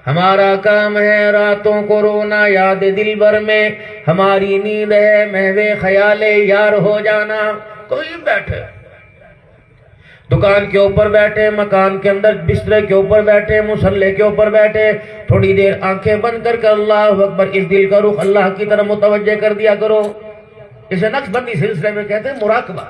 ہمارا کام ہے راتوں کو رونا یاد دل بھر میں، ہماری نیند ہے محو خیال یار ہو جانا۔ کوئی بیٹھے دکان کے اوپر بیٹھے، مکان کے اندر بسترے کے اوپر بیٹھے، مصلے کے اوپر بیٹھے، تھوڑی دیر آنکھیں بند کر کے اللہ اکبر، اس دل کا رخ اللہ کی طرف متوجہ کر دیا کرو۔ اسے نقش بندی سلسلے میں کہتے ہیں مراقبہ۔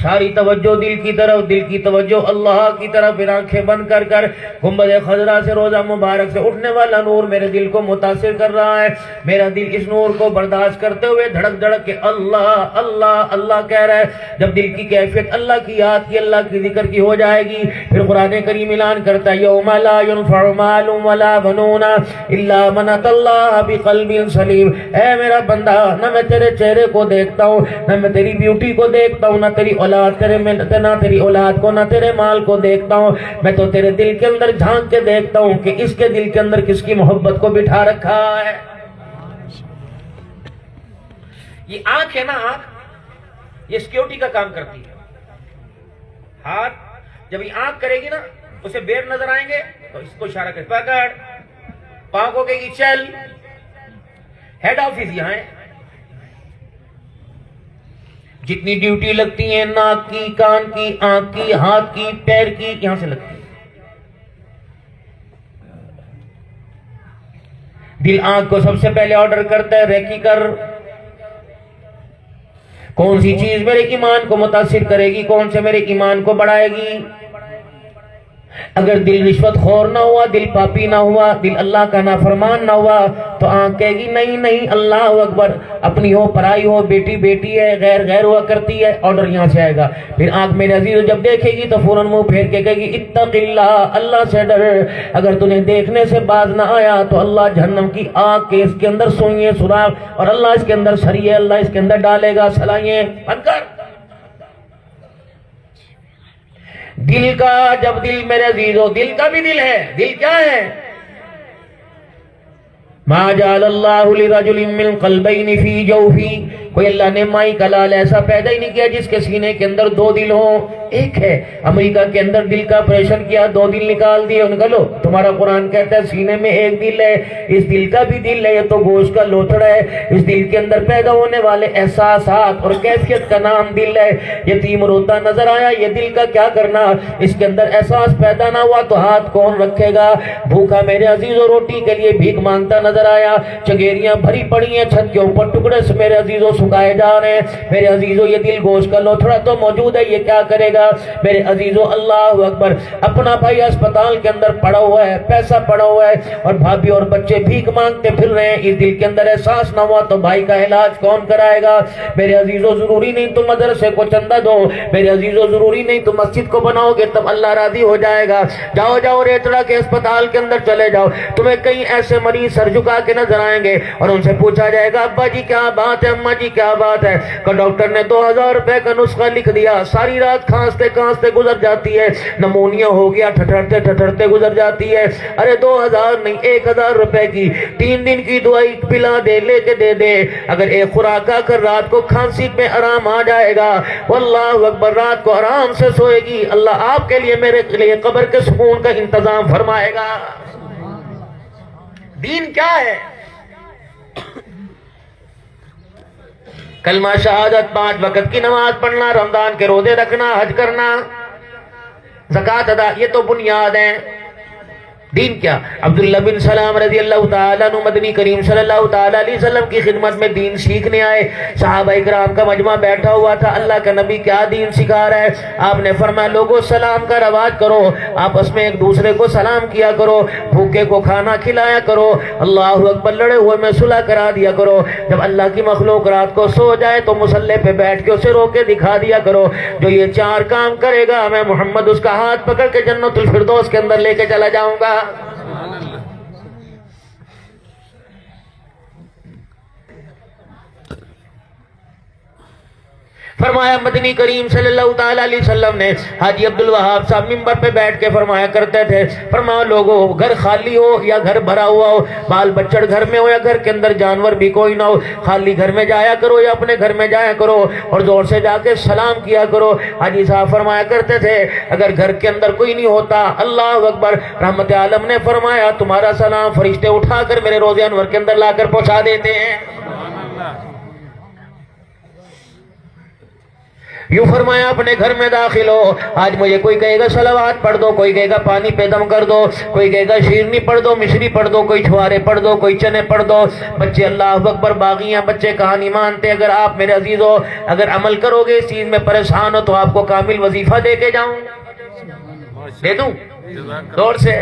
ساری توجہ دل کی طرف، دل کی توجہ اللہ کی طرف، پھر آنکھیں بند کر کر گنبد خضرا سے روزہ مبارک سے اٹھنے والا نور میرے دل کو متاثر کر رہا ہے۔ میرا دل اس نور کو برداشت کرتے ہوئے دھڑک دھڑک کے اللہ اللہ اللہ کہہ رہا ہے۔ جب دل کی کیفیت اللہ کی یاد کی، اللہ کی ذکر کی ہو جائے گی، پھر قرآن کریم اعلان کرتا ہے یوم لا ينفع مال ولا بنون الا من اتى الله بقلب سلیم۔ اے میرا بندہ، نہ میں تیرے چہرے کو دیکھتا ہوں، نہ میں تیری بیوٹی کو دیکھتا ہوں، نہ تیری اولاد نہ تیری اولاد کو، نہ تیرے مال کو دیکھتا ہوں، میں تو تیرے دل کے اندر جھانک کے دیکھتا ہوں کہ اس کے دل کے اندر کس کی محبت کو بٹھا رکھا ہے۔ یہ آنکھ ہے نا، آنکھ یہ سیکیورٹی کا کام کرتی ہے۔ ہاتھ جب یہ آنکھ کرے گی نا، اسے بیر نظر آئیں گے تو اس کو اشارہ کرے پکڑ، پاؤں کو کہے گی چل۔ ہیڈ آفس یہاں ہے، جتنی ڈیوٹی لگتی ہے ناک کی، کان کی، آنکھ کی، ہاتھ کی، پیر کی، یہاں سے لگتی ہے۔ دل آنکھ کو سب سے پہلے آرڈر کرتا ہے ریکی کر، کون سی چیز میرے ایمان کو متاثر کرے گی، کون سے میرے ایمان کو بڑھائے گی۔ اگر دل رشوت خور نہ ہوا، دل پاپی نہ ہوا، دل اللہ کا نافرمان نہ ہوا، تو آنکھ کہے گی نہیں نہیں اللہ اکبر، اپنی ہو پرائی ہو، بیٹی بیٹی ہے، غیر غیر ہوا کرتی ہے، آرڈر یہاں سے آئے گا۔ پھر آنکھ میرے عزیز جب دیکھے گی تو فوراً منہ پھیر کے کہے گی اتق اللہ، اللہ سے ڈر۔ اگر تمہیں دیکھنے سے باز نہ آیا تو اللہ جہنم کی آگ کے اس کے اندر سوئیں سوراخ، اور اللہ اس کے اندر سریے، اللہ اس کے اندر ڈالے گا سلائیں۔ بند کر دل کا، جب دل میرے عزیزو، دل کا بھی دل ہے۔ دل کیا ہے؟ ما جعل اللہ لرجل من قلبین فی جوفی، کوئی اللہ نے مائی کا لال ایسا پیدا ہی نہیں کیا جس کے سینے کے اندر دو دل ہوں۔ ایک ہے، امریکہ کے اندر دل کا آپریشن کیا، دو دل نکال دیے، ان کا لو تمہارا قرآن کہتا ہے سینے میں ایک دل ہے، اس دل کا بھی دل ہے، یہ تو گوشت کا لوتھڑا ہے۔ اس دل کے اندر پیدا ہونے والے احساسات اور کیفیت کا نام دل ہے۔ یتیم روتا نظر آیا، یہ دل کا کیا کرنا، اس کے اندر احساس پیدا نہ ہوا تو ہاتھ کون رکھے گا۔ بھوکا میرے عزیزو روٹی کے لیے بھیک مانگتا نظر آیا، چنگیریاں بھری پڑی ہیں چھت کے اوپر، ٹکڑے سے میرے عزیزو سکھائے جا رہے ہیں۔ میرے عزیزو یہ دل گوشت کا لوتھڑا تو موجود ہے، یہ کیا کرے گا؟ میرے عزیزو اللہ اکبر، اپنا بھائی اسپتال کے اندر پڑا ہوا ہے، پیسہ پڑا ہوا ہے، اور بھابھی اور بچے بھیک مانگتے پھر رہے ہیں، اس دل کے اندر احساس نہ ہوا تو بھائی کا علاج کون کرائے گا؟ میرے عزیزو ضروری نہیں تم مدرسے کو چندہ دو، میرے عزیزو ضروری نہیں تم مسجد کو بناؤ گے تب اللہ راضی ہو جائے گا۔ جاؤ جاؤ ریتڑا کے اسپتال کے اندر چلے جاؤ، تمہیں کئی ایسے مریض سر جھکا کے نظر آئیں گے اور ان سے پوچھا جائے گا ابا جی کیا بات ہے، اماں جی کیا بات ہے، کہ ڈاکٹر نے 2000 روپے کا نسخہ لکھ دیا، ساری رات کھانستے کھانستے گزر جاتی ہے، نمونیا ہو گیا، ٹھٹھرتے ٹھٹھرتے گزر جاتی ہے۔ ارے 2000 نہیں 1000 روپے کی 3 دن کی دوائی پلا دے، لے کے دے دے، اگر ایک خوراک آ کر رات کو کھانسی میں آرام آ جائے گا، واللہ اکبر رات کو آرام سے سوئے گی، اللہ آپ کے لیے میرے لیے قبر کے سکون کا انتظام فرمائے گا۔ دین کیا ہے؟ کلمہ شہادت، 5 وقت کی نماز پڑھنا، رمضان کے روزے رکھنا، حج کرنا، زکوٰۃ ادا، یہ تو بنیاد ہیں۔ دین کیا؟ عبداللہ بن سلام رضی اللہ تعالیٰ عنہ مدنی کریم صلی اللہ تعالیٰ علیہ وسلم کی خدمت میں دین سیکھنے آئے، صحابہ اکرام کا مجمع بیٹھا ہوا تھا، اللہ کا نبی کیا دین سکھا رہا ہے؟ آپ نے فرمایا لوگوں سلام کا رواج کرو، آپس میں ایک دوسرے کو سلام کیا کرو، بھوکے کو کھانا کھلایا کرو، اللہ اکبر لڑے ہوئے میں صلح کرا دیا کرو، جب اللہ کی مخلوق رات کو سو جائے تو مصلے پہ بیٹھ کے اسے رو کے دکھا دیا کرو، جو یہ 4 کام کرے گا میں محمد اس کا ہاتھ پکڑ کے جنت الفردوس کے اندر لے کے چلا جاؤں گا۔ فرمایا مدنی کریم صلی اللہ تعالی علیہ وسلم نے حاجی عبدالوہاب صاحب منبر پہ بیٹھ کے فرمایا کرتے تھے، فرمایا لوگوں گھر خالی ہو یا گھر بھرا ہوا ہو، بال بچڑ گھر میں ہو یا گھر کے اندر جانور بھی کوئی نہ ہو، خالی گھر میں جایا کرو یا اپنے گھر میں جایا کرو اور زور سے جا کے سلام کیا کرو۔ حاجی صاحب فرمایا کرتے تھے اگر گھر کے اندر کوئی نہیں ہوتا، اللہ اکبر، رحمت عالم نے فرمایا تمہارا سلام فرشتے اٹھا کر میرے روضہ انور کے اندر لا کر پہنچا دیتے ہیں۔ یوں فرمایا اپنے گھر میں داخل ہو، آج مجھے کوئی کہے گا صلوات پڑھ دو، کوئی کہے گا پانی پہ دم کر دو، کوئی کہے گا شیرنی پڑھ دو، مشری پڑھ دو، کوئی چھوارے پڑھ دو، کوئی چنے پڑھ دو۔ بچے اللہ اکبر باغیاں، بچے کہانی مانتے۔ اگر آپ میرے عزیزو اگر عمل کرو گے اس چیز میں پریشان ہو تو آپ کو کامل وظیفہ دے کے جاؤں، دے دوں دور سے؟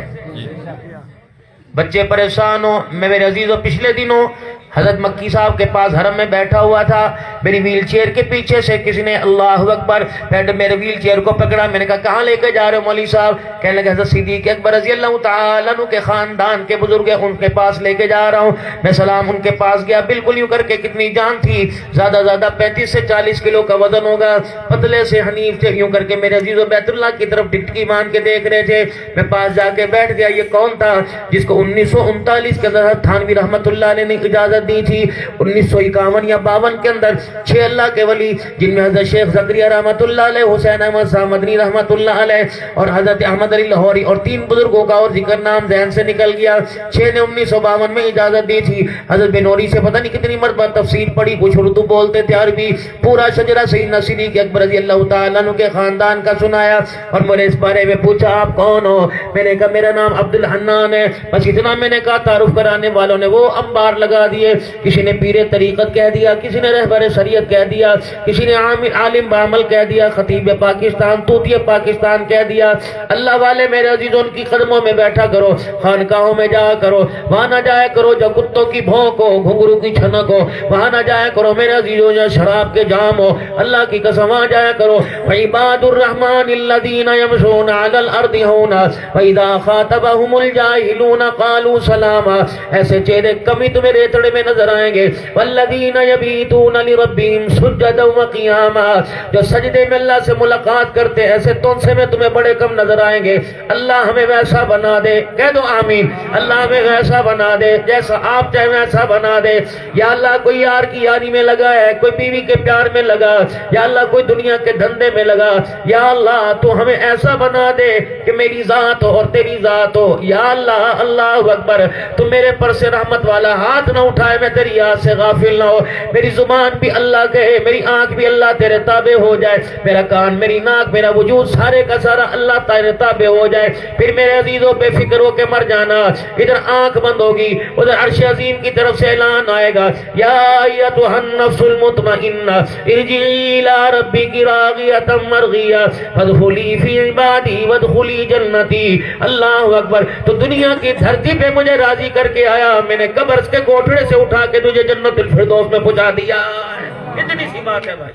بچے پریشان ہو، میں میرے عزیزو پچھلے دنوں حضرت مکی صاحب کے پاس حرم میں بیٹھا ہوا تھا، میری ویل چیئر کے پیچھے سے کسی نے اللہ اکبر میرے ویل چیئر کو پکڑا۔ میں نے کہا کہاں لے کے جا رہے ہو مولوی صاحب؟ کہنے لگے حضرت صدیق اکبر رضی اللہ تعالیٰ عنہ کے خاندان کے بزرگ ہیں ان کے پاس لے کے جا رہا ہوں۔ میں سلام ان کے پاس گیا، بالکل یوں کر کے، کتنی جان تھی، زیادہ 35 سے 40 کلو کا وزن ہوگا، پتلے سے حنیف تھے، یوں کر کے میرے عزیزو بیت اللہ کی طرف ڈٹکی مان کے دیکھ رہے تھے۔ میں پاس جا کے بیٹھ گیا۔ یہ کون تھا؟ جس کو 1939 کے اندر تھانوی رحمت اللہ علیہ نے اجازت دی تھی 1951 یا 52 کے اندر 6 اللہ کے ولی، جن میں حضرت شیخ زکریا رحمت اللہ علیہ، حسین احمد صاحب مدنی رحمت اللہ علیہ اور حضرت احمد علی لاہوری، اور 3 بزرگوں کا اور ذکر نام ذہن سے نکل گیا۔ 6 نے 1952 میں اجازت دی تھی۔ حضرت بنوری سے پتہ نہیں کتنی مرتبہ تفسیر پڑھی، کچھ اردو بولتے تھے عربی، پورا شجرہ سیدنا صدیق اکبر رضی اللہ تعالیٰ عنہ کے خاندان کا سنایا اور مجھے اس بارے میں پوچھا آپ کون ہو؟ میں نے کہا میرا نام عبد الحنان ہے، بس اتنا میں نے کہا۔ تعارف کرانے والوں نے وہ انبار لگا دیے، کسی نے پیر طریقت کہہ دیا، کسی نے رہبر شریعت کہہ دیا، کسی نے عالم بعمل کہہ دیا، خطیب پاکستان، طوطی پاکستان کہہ دیا۔ اللہ والے میرے عزیزوں ان کی قدموں میں بیٹھا کرو، خانقاہوں میں جایا کرو، وہاں نہ جایا کرو جو کتوں کی بھونک ہو، گھنگرو کی چھنک ہو، وہاں نہ جایا کرو میرے عزیزوں جو شراب کے جام ہو، اللہ کی قسم وہاں جایا کرو۔ وعباد الرحمن الذین یمشون علی الارض ہونا وَإِذَا خَاطَبَهُمُ الْجَاهِلُونَ قَالُوا سَلَامًا، ایسے چہرے کمی تمہیں ریتڑے میں نظر آئیں گے۔ والذین یبیتون لربہم سجدا وقیاما، جو سجدے میں اللہ سے ملاقات کرتے ایسے تونسے میں تمہیں بڑے کم نظر آئیں گے۔ اللہ ہمیں ویسا بنا دے، کہہ دو آمین۔ اللہ ہمیں ویسا بنا دے جیسا آپ چاہے ویسا بنا دے۔ یا اللہ کوئی یار کی یاری میں لگا ہے، کوئی بیوی کے پیار میں لگا، یا اللہ کوئی دنیا کے دھندے میں لگا، یا اللہ تو ہمیں ایسا بنا دے کہ میری ذات ہو اور تیری ذات ہو۔ یا اللہ، اللہ اکبر، تو میرے پر سے رحمت والا ہاتھ نہ اٹھائے، میں تیری یاد سے غافل نہ ہو، میری زبان بھی اللہ کہے، میری آنکھ بھی اللہ تیرے تابع ہو جائے، میرا کان، میری ناک، میرا وجود سارے کا سارا اللہ تیرے تابع ہو جائے۔ پھر میرے عزیزوں بے فکر ہو کے مر جانا، ادھر آنکھ بند ہوگی، ادھر عرش عظیم کی طرف سے اعلان آئے گا، یا ایتھا النفس المطمئنہ ارجعی الی ربک راغیۃ مرضیہ فادخلی فی عبادی وادخلی جنتی۔ اللہ اکبر، تو دنیا کی دھرتی پہ مجھے راضی کر کے آیا، میں نے قبر کے کوٹھڑے سے اٹھا کے تجھے جنت الفردوس میں پہنچا دیا۔ اتنی سی بات ہے بھائی،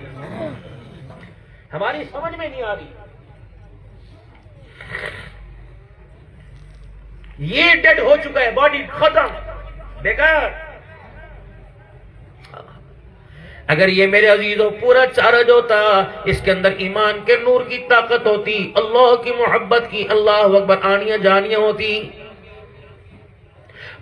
ہماری سمجھ میں نہیں آ رہی۔ یہ ڈیڈ ہو چکا ہے، باڈی ختم، بیکار۔ اگر یہ میرے عزیزوں پورا چارج ہوتا، اس کے اندر ایمان کے نور کی طاقت ہوتی، اللہ کی محبت کی، اللہ اکبر، آنیاں جانیاں ہوتی۔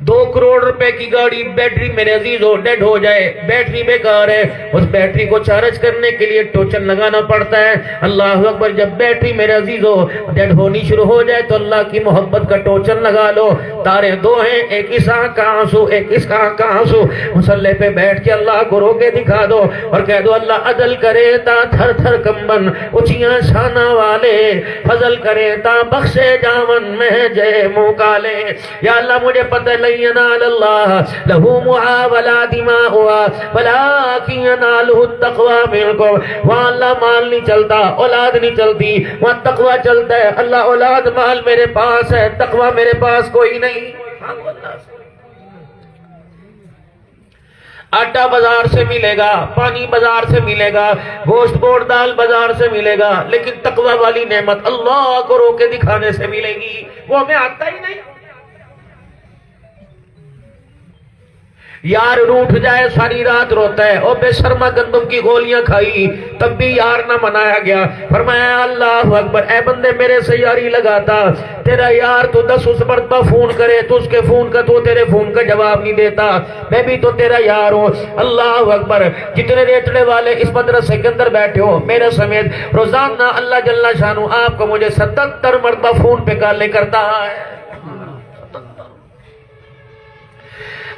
2 کروڑ روپے کی گاڑی بیٹری میرے عزیزوں ڈیڈ ہو جائے، بیٹری بیکار ہے، اس بیٹری کو چارج کرنے کے لیے ٹوچن لگانا پڑتا ہے۔ اللہ اکبر، جب بیٹری میرے عزیزوں ڈیڈ ہونی شروع ہو جائے تو اللہ کی محبت کا ٹوچن لگا لو۔ تارے 2 ہیں، ایک اس آنکھ کا آنسو، ایک اس آنکھ کا آنسو، مصلی پہ بیٹھ کے اللہ کو رو کے دکھا دو اور کہہ دو اللہ عدل کرے تا تھر تھر کمبن اونچیاں شانہ والے، فضل کرے تا بخشے جاون میں جے منہ کالے۔ یا اللہ مجھے پتہ ینال اللہ لہو محاولہ دماؤہا ولیکن ینالہ التقوی منکم۔ وہاں اللہ مال نہیں چلتا، اولاد نہیں چلتی، وہاں تقوی چلتا ہے۔ اللہ اولاد مال میرے پاس ہے، تقوی میرے پاس کوئی نہیں۔ آٹا بازار سے ملے گا، پانی بازار سے ملے گا، گوشت بوڑ دال بازار سے ملے گا، لیکن تقوی والی نعمت اللہ کو رو کے دکھانے سے ملے گی، وہ ہمیں آتا ہی نہیں۔ یار روٹھ جائے ساری رات روتا ہے، او بے شرما گندم کی گولیاں کھائی تب بھی یار نہ منایا گیا۔ فرمایا اللہ اکبر، اے بندے میرے سے یاری لگاتا، تیرا یار تو 10 مرتبہ فون کرے تو اس کے فون کا تو تیرے فون کا جواب نہیں دیتا، میں بھی تو تیرا یار ہوں۔ اللہ اکبر، جتنے ریٹنے والے اس مدرسے کے اندر بیٹھے ہو میرے سمیت، روزانہ اللہ جل شانہ آپ کو مجھے 77 مرتبہ فون پہ کالیں کرتا ہے۔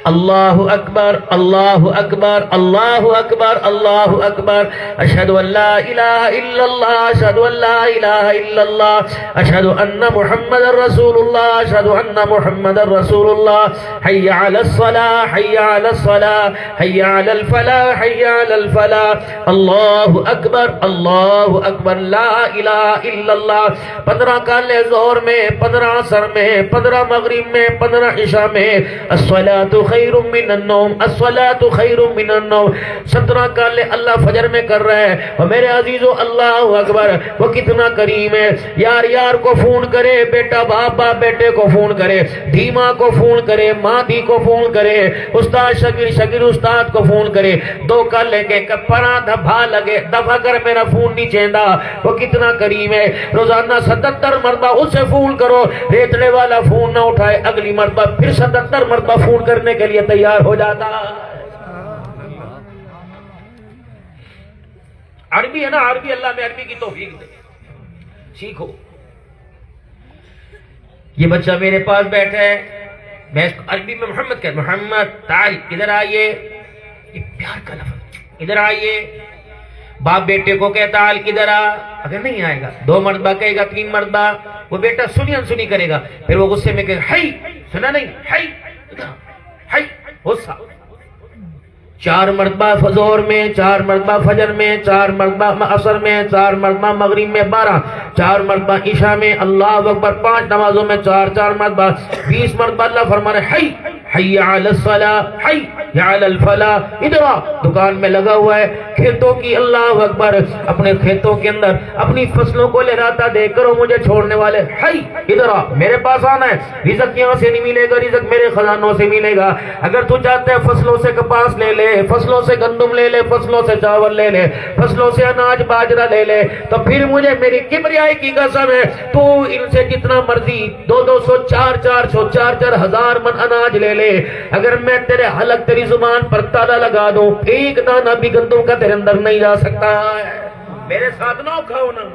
اللہ اکبر اللہ اکبر اللہ اکبر اللہ اکبر، اشہد ان لا الہ الا اللہ اشہد ان لا الہ الا اللہ اشہد ان محمد رسول اللہ اشہد ان محمد رسول اللہ، حی علی الصلاۃ حی علی الصلاۃ حی علی الفلاح حی علی الفلاح، اللہ اکبر لا الہ الا اللہ۔ 15 کالے ظہر میں، 15 عصر میں، 15 مغرب میں، 15 عشاء میں، الصلاۃ خیر من النوم الصلاۃ خیر من النوم، 17 کالے اللہ فجر میں کر رہا ہے۔ اور میرے عزیزو اللہ اکبر، وہ کتنا کریم ہے، یار یار کو فون کرے، بیٹا باپ باپ بیٹے کو فون کرے، دھیما کو فون کرے، ماں دی کو فون کرے، استاد شاگرد شاگرد استاد کو فون کرے، 2 کالے کے کپڑا دھبا لگے دفع کر میرا فون نہیں چیندا، وہ کتنا کریم ہے۔ روزانہ 77 مرتبہ اس سے فون کرو، ریتڑے والا فون نہ اٹھائے، اگلی مرتبہ پھر 77 مرتبہ فون کرنے کے لیے تیار ہو جاتا۔ عربی ہے نا، عربی، اللہ میں عربی کی توفیق دے، سیکھو۔ یہ بچہ میرے پاس بیٹھا ہے، میں اس کو عربی میں محمد کہتا، محمد تعال ادھر آئیے، یہ پیار کا لفظ، ادھر آئیے۔ باپ بیٹے کو کہتا تعال ادھر آ، اگر نہیں آئے گا 2 مرتبہ کہے گا، 3 مرتبہ، وہ بیٹا سنی انسنی کرے گا، پھر وہ غصے میں کہے گا ہائی، سنا نہیں ہائی ہائی، غصہ۔ 4 مرتبہ ظہر میں، 4 مرتبہ فجر میں، 4 مرتبہ عصر میں، 4 مرتبہ مغرب میں، 12، 4 مرتبہ عشاء میں، اللہ اکبر، 5 نمازوں میں 4 مرتبہ، 20 مرتبہ اللہ فرما رہے حی حی علی الصلاۃ حی علی الفلاح۔ ادھر دکان میں لگا ہوا ہے، کھیتوں کی، اللہ اکبر، اپنے کھیتوں کے اندر اپنی فصلوں کو لہراتا دیکھ کرو مجھے چھوڑنے والے، حی ادھر میرے پاس آنا ہے، رزق یہاں سے نہیں ملے گا، رزق میرے خزانوں سے ملے گا۔ اگر تو چاہتے ہے فصلوں سے کپاس لے لے، فصلوں سے گندم لے لے، فصلوں سے چاول لے لے، فصلوں سے اناج باجرہ لے لے، تو پھر مجھے میری کبریائی کی قسم ہے تو ان سے جتنا مرضی 200 400 4 من اناج لے لے، اگر میں تیرے حلق تیری زبان پر تالا لگا دوں، ایک دانہ بھی گندم کا تیرے اندر نہیں جا سکتا ہے۔ میرے ساتھ نہ کھاؤ نا،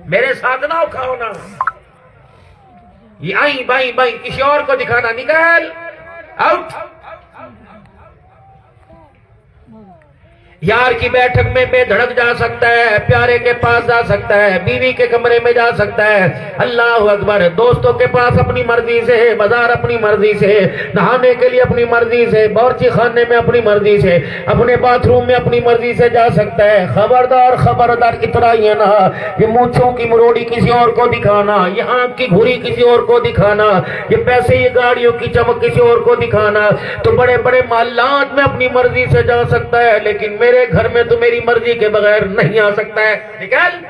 میرے ساتھ نہ کھاؤ نا، یہ آئیں بائیں بائیں کسی اور کو دکھانا، نکل آؤٹ۔ یار کی بیٹھک میں بے دھڑک جا سکتا ہے، پیارے کے پاس جا سکتا ہے، بیوی کے کمرے میں جا سکتا ہے، اللہ اکبر، دوستوں کے پاس اپنی مرضی سے، بازار اپنی مرضی سے، نہانے کے لیے اپنی مرضی سے، باورچی خانے میں اپنی مرضی سے، اپنے باتھ روم میں اپنی مرضی سے جا سکتا ہے۔ خبردار خبردار، اتنا ہی ہے نا، یہ مونچھوں کی مروڑی کسی اور کو دکھانا، یہ آنکھ کی گھری کسی اور کو دکھانا، یہ پیسے یہ گاڑیوں کی چمک کسی اور کو دکھانا، تو بڑے بڑے محلات میں اپنی مرضی سے جا سکتا ہے، لیکن میرے گھر میں تو میری مرضی کے بغیر نہیں آ سکتا ہے، نکل۔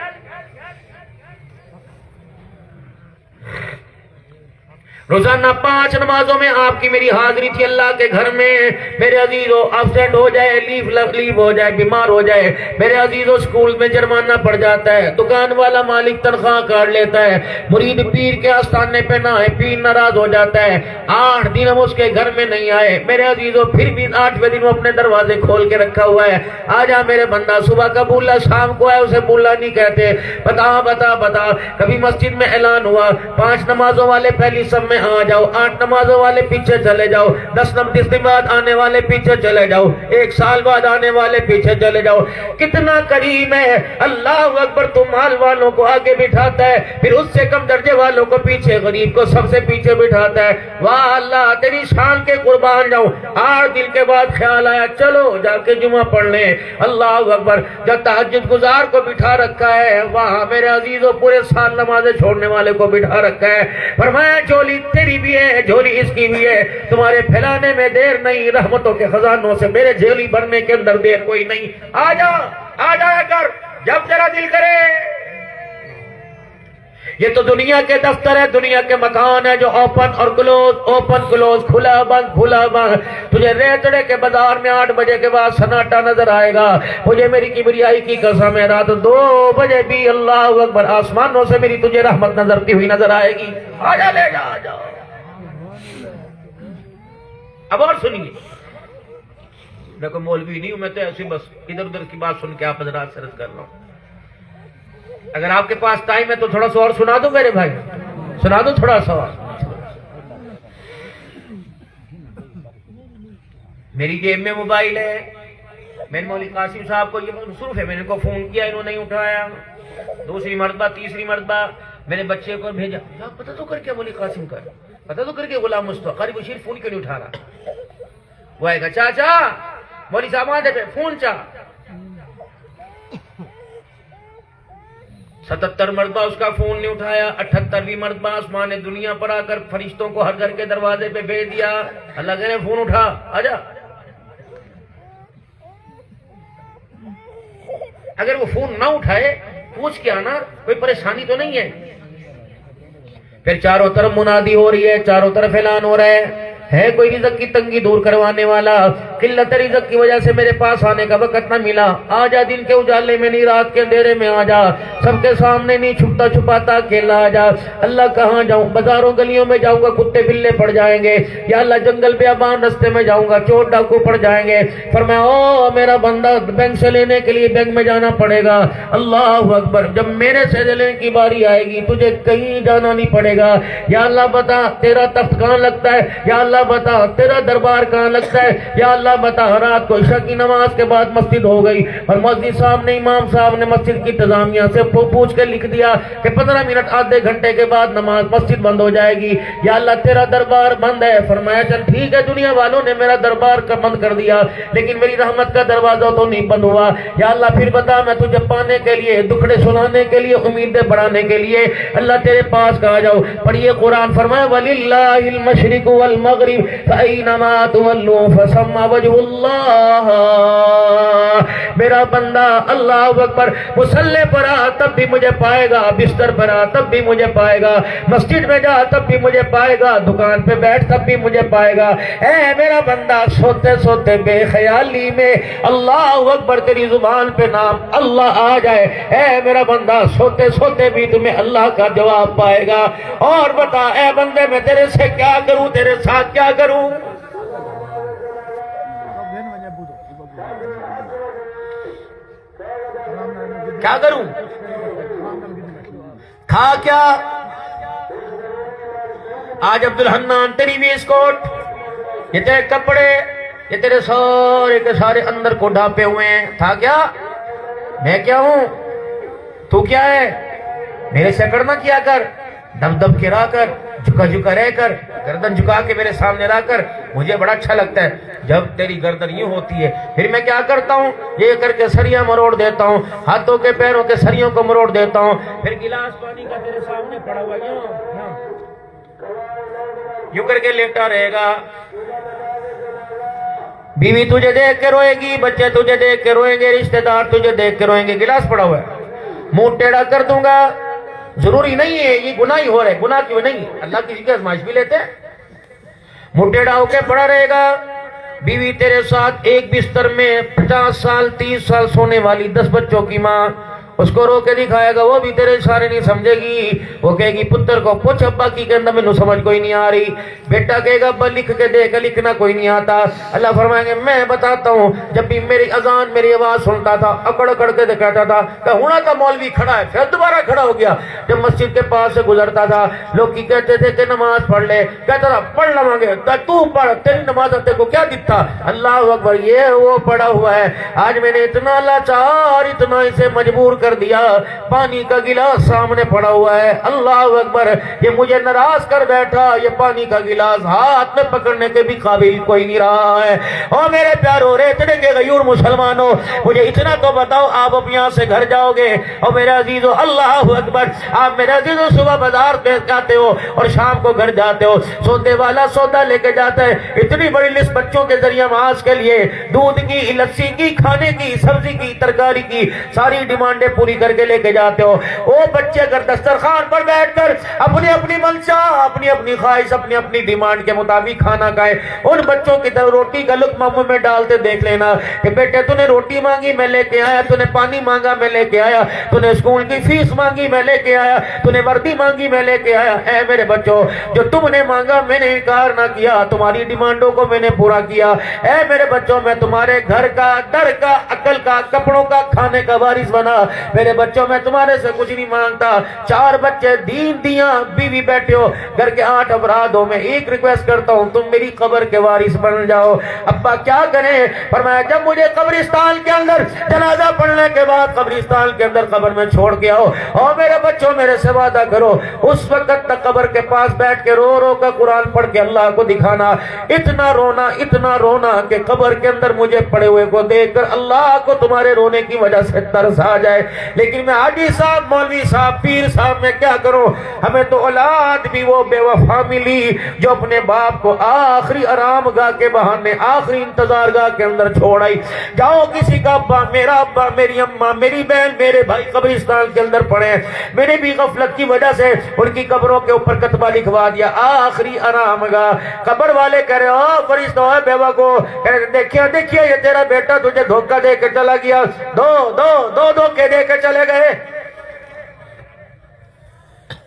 روزانہ 5 نمازوں میں آپ کی میری حاضری تھی اللہ کے گھر میں۔ میرے عزیزو ایبسینٹ ہو جائے، لیو ہو جائے، بیمار ہو جائے، میرے عزیزو سکول میں جرمانہ پڑ جاتا ہے، دکان والا مالک تنخواہ کاٹ لیتا ہے، مرید پیر کے آستانے پہ نہ ہے، پیر ناراض ہو جاتا ہے، 8 دن ہم اس کے گھر میں نہیں آئے، میرے عزیزو پھر بھی 8ویں دن وہ اپنے دروازے کھول کے رکھا ہوا ہے، آجا میرے بندہ، صبح کا بولا شام کو ہے، اسے بولا نہیں کہتے، بتا بتا بتا۔ کبھی مسجد میں اعلان ہوا 5 نمازوں والے پہلی سب میں آ جاؤ، 8 نمازوں والے پیچھے چلے جاؤ، 10 دن بعد آنے والے پیچھے چلے جاؤ، 1 سال بعد آنے والے پیچھے چلے جاؤ۔ کتنا کریم ہے اللہ اکبر، تو مال والوں کو آگے بٹھاتا ہے، پھر اس سے کم درجے والوں کو پیچھے، غریب کو سب سے پیچھے بٹھاتا ہے۔ واہ اللہ، تیری شان کے قربان جاؤں۔ 8 دن کے بعد خیال آیا چلو جا کے جمعہ پڑھ لیں، اللہ اکبر، جب تہجد گزار کو بٹھا رکھا ہے، وہاں میرے عزیزوں پورے سال نمازیں چھوڑنے والے کو بٹھا رکھا ہے، فرمایا چولی تیری بھی ہے، جھولی اس کی بھی ہے، تمہارے پھیلانے میں دیر نہیں، رحمتوں کے خزانوں سے میرے جھولی بھرنے کے اندر دیر کوئی نہیں۔ آ جایا کر جب تیرا دل کرے۔ یہ تو دنیا کے دفتر ہے، دنیا کے مکان ہے جو اوپن اور کلوز، کھلا بند۔ تجھے ریتڑے کے بازار میں 8 بجے کے بعد سناٹا نظر آئے گا۔ مجھے میری کبریائی کی قسم ہے، رات 2 بجے بھی اللہ اکبر آسمانوں سے میری تجھے رحمت نظرتی ہوئی نظر آئے گی۔ آجا لے جا، آجا۔ اب اور سنیے، دیکھو مولوی نہیں ہوں میں، تو ایسی بس ادھر ادھر کی بات سن کے آپ حضرات سے عرض کر رہا ہوں۔ اگر آپ کے پاس ٹائم ہے تو تھوڑا سا اور سنا دو میرے بھائی، سنا دو تھوڑا سا اور۔ میری جیب میں موبائل ہے، میں نے مولوی قاسم صاحب کو یہ مصروف ہے، میں نے ان کو فون کیا، انہوں نے نہیں اٹھایا، دوسری مرتبہ تیسری مرتبہ میں نے بچے کو بھیجا، پتہ تو کر کے مولوی قاسم کا، پتہ تو کر کے غلام مصطفیٰ قاری بشیر فون کیوں نہیں اٹھا رہا؟ وہ آئے گا، چاچا مولوی صاحب آدھے پہ فون چاہ 77 مرتبہ اس کا فون نہیں اٹھایا، 78ویں مرتبہ آسمان دنیا پر آ کر فرشتوں کو ہر گھر کے دروازے پہ بھیج دیا، اللہ کہہ رہے فون اٹھا، آجا۔ اگر وہ فون نہ اٹھائے پوچھ کے آنا، کوئی پریشانی تو نہیں ہے۔ پھر چاروں طرف منادی ہو رہی ہے، چاروں طرف اعلان ہو رہا ہے کوئی رزق کی تنگی دور کروانے والا، قلت رزق کی وجہ سے میرے پاس آنے کا وقت نہ ملا، آجا دن کے اجالے میں نہیں، رات کے اندھیرے میں آجا، سب کے سامنے نہیں، چھپتا چھپاتا اکیلا آجا۔ اللہ کہاں جاؤں، بازاروں گلیوں میں جاؤں گا کتے بلے پڑ جائیں گے، یا اللہ جنگل بیابان رستے میں جاؤں گا چور ڈاکو پڑ جائیں گے۔ فرمایا او میرا بندہ بینک سے لینے کے لیے بینک میں جانا پڑے گا، اللہ اکبر، جب میرے سے لینے کی باری آئے گی تجھے کہیں جانا نہیں پڑے گا۔ یا اللہ بتا تیرا تخت کہاں لگتا ہے، یا اللہ بتا تیرا دربار کہاں لگتا ہے، یا اللہ بتا رات کو عشاء کی نماز کے بعد مسجد ہو گئی اور مسجد صاحب نے، امام صاحب نے مسجد کی انتظامیہ سے پوچھ کے لکھ دیا کہ 15 منٹ آدھے گھنٹے کے بعد نماز مسجد بند ہو جائے گی، یا اللہ تیرا دربار بند ہے۔ فرمایا چل ٹھیک ہے، دنیا والوں نے میرا دربار بند کر دیا لیکن میری رحمت کا دروازہ تو نہیں بند ہوا، یا اللہ پھر بتا میں تجھے پانے کے لیے، دکھڑے سنانے کے لیے، امیدیں بڑھانے کے لیے اللہ تیرے پاس کہاں جاؤ۔ پڑھیے قرآن، فرمایا وَلِلَّهِ الْمَشْرِقُ وَالْمَغْرِبُ فَأَيْنَمَا تُوَلُّوا فَثَمَّ وَجْهُ اللَّهِ۔ میرا بندہ اللہ اکبر، مصلی پر آ تب بھی مجھے پائے گا، بستر پر آ تب بھی مجھے پائے گا، مسجد میں جا تب بھی مجھے پائے گا، دکان پہ بیٹھ تب بھی مجھے پائے گا۔ اے میرا بندہ، سوتے سوتے بے خیالی میں اللہ اکبر تیری زبان پہ نام اللہ آ جائے، اے میرا بندہ سوتے سوتے بھی تمہیں اللہ کا جواب پائے گا۔ اور بتا اے بندے میں تیرے سے کیا کروں، تیرے ساتھ کیا کروں؟ کیا کروں؟ تھا کیا آج عبدالحنان تیری ویس کوٹ، یہ تیرے کپڑے، یہ تیرے سارے کے سارے اندر کو ڈھانپے ہوئے ہیں، تھا کیا؟ میں کیا ہوں، تو کیا ہے؟ میرے سے کرنا کیا کر، دب دب کے رہا کر، جھکا جھکا رہ کر، گردن جھکا کے میرے سامنے رہا کر، مجھے بڑا اچھا لگتا ہے جب تیری گردن یوں ہوتی ہے۔ پھر میں کیا کرتا ہوں، یہ کر کے سریاں مروڑ دیتا ہوں، ہاتھوں کے پیروں کے سریوں کو مروڑ دیتا ہوں، پھر گلاس پانی کا تیرے سامنے پڑا ہوا یوں کر کے لیٹا رہے گا، بیوی تجھے دیکھ کے روئے گی، بچے تجھے دیکھ کے روئیں گے، رشتہ دار تجھے دیکھ کے روئیں گے، گلاس پڑا ہوا ہے، منہ ٹیڑھا کر دوں گا، ضروری نہیں ہے یہ گناہ ہی ہو رہے، گناہ کیوں نہیں، اللہ کسی کی آزمائش بھی لیتے ہیں۔ منہ ٹیڑھا ہو کے پڑا رہے گا، بیوی تیرے ساتھ ایک بستر میں 50 سال 30 سال سونے والی 10 بچوں کی ماں، اس کو رو کے دکھائے گا، وہ بھی تیرے اشارے نہیں سمجھے گی، وہ کہے گی پتر کو پوچھ ابا کی کہندہ میں نو سمجھ کوئی نہیں آ رہی، بیٹا کہے گا ابا لکھ کے دے گا، لکھنا کوئی نہیں آتا۔ اللہ فرمائیں گے میں بتاتا ہوں، جب بھی میری اذان میری آواز سنتا تھا اکڑ اکڑ کے دکھاتا تھا کہ ہونا تھا مولوی کھڑا ہے، پھر دوبارہ کھڑا ہو گیا، جب مسجد کے پاس سے گزرتا تھا لوگ کی کہتے تھے کہ نماز پڑھ لے، کہتا تھا پڑھ لوں گے، تو پڑھ، تیری نماز تے کو کیا دکھتا، اللہ اکبر، یہ وہ پڑا ہوا ہے۔ آج میں نے اتنا لاچار، اتنا اسے مجبور کر دیا، پانی کا گلاس سامنے پڑا ہوا ہے، اللہ اکبر، یہ مجھے ناراض کر بیٹھا، یہ پانی کا گلاس ہاتھ میں پکڑنے کے بھی قابل کوئی نہیں رہا ہے۔ اور میرے پیارو ریتنے کے غیور مسلمانوں، مجھے اتنا تو بتاؤ، آپ اب یہاں سے گھر جاؤ گے اور میرے عزیزو اللہ اکبر، آپ میرے عزیزو صبح بازار پہ جاتے ہو اور شام کو گھر جاتے ہو، سودے والا سودا لے کے جاتا ہے، اتنی بڑی لسٹ بچوں کے ذریعہ معاش کے لیے، دودھ کی، لسی کی، کھانے کی، سبزی کی، ترکاری کی، ساری ڈیمانڈیں پوری کر کے لے کے جاتے ہو. وہ بچے اگر دسترخوان پر بیٹھ کر اپنی اپنی منشا، اپنی اپنی خواہش، اپنی اپنی ڈیمانڈ کے مطابق کھانا کھائے، ان بچوں کی طرف روٹی کا لقمہ منہ میں ڈالتے دیکھ لینا کہ بیٹے تو نے روٹی مانگی میں لے کے آیا، تو نے پانی مانگا میں لے کے آیا، تو نے اسکول کی فیس مانگی میں لے کے آیا، تو نے وردی مانگی میں لے کے آیا. اے میرے بچوں، جو تم نے مانگا میں نے انکار نہ کیا، تمہاری ڈیمانڈوں کو میں نے پورا کیا. اے میرے بچوں، میں تمہارے گھر کا، در کا، عقل کا، کپڑوں کا، کھانے کا وارث بنا. میرے بچوں، میں تمہارے سے کچھ نہیں مانگتا. 4 بچے، دین دیاں، بیوی بیٹھے ہو، گھر کے 8 افراد ہو. میں ایک ریکویسٹ کرتا ہوں، تم میری قبر کے وارث بن جاؤ. ابا کیا کریں؟ فرمایا جب مجھے قبرستان کے اندر جنازہ پڑھنے کے بعد قبرستان کے اندر قبر میں چھوڑ کے آؤ، اور میرے بچوں میرے سے وعدہ کرو اس وقت تک قبر کے پاس بیٹھ کے رو رو کا قرآن پڑھ کے اللہ کو دکھانا. اتنا رونا کہ قبر کے اندر مجھے پڑے ہوئے کو دیکھ کر اللہ کو تمہارے رونے کی وجہ سے ترس آ جائے. لیکن میں حاجی صاحب، مولوی صاحب، پیر صاحب، میں کیا کروں؟ ہمیں تو اولاد بھی وہ بے وفا ملی جو اپنے باپ کو آخری آرام گاہ کے بہانے، آخری انتظار گاہ کے اندر چھوڑ آئی. جاؤ کسی کا ابا، میرا ابا، میری اماں، میری بہن، میرے بھائی قبرستان کے اندر پڑے ہیں، میں نے بھی غفلت کی وجہ سے ان کی قبروں کے اوپر کتبہ لکھوا دیا آخری آرام گاہ. قبر والے کہہ رہے ہو فرشتہ ہے بیوہ کو، دیکھیے یہ تیرا بیٹا تجھے دھوکہ دے کے چلا گیا، دو دھوکے دے کے چلے گئے.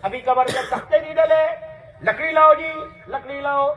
ابھی قبر کے تختے نہیں ڈلے، لکڑی لاؤ جی، لکڑی لاؤ.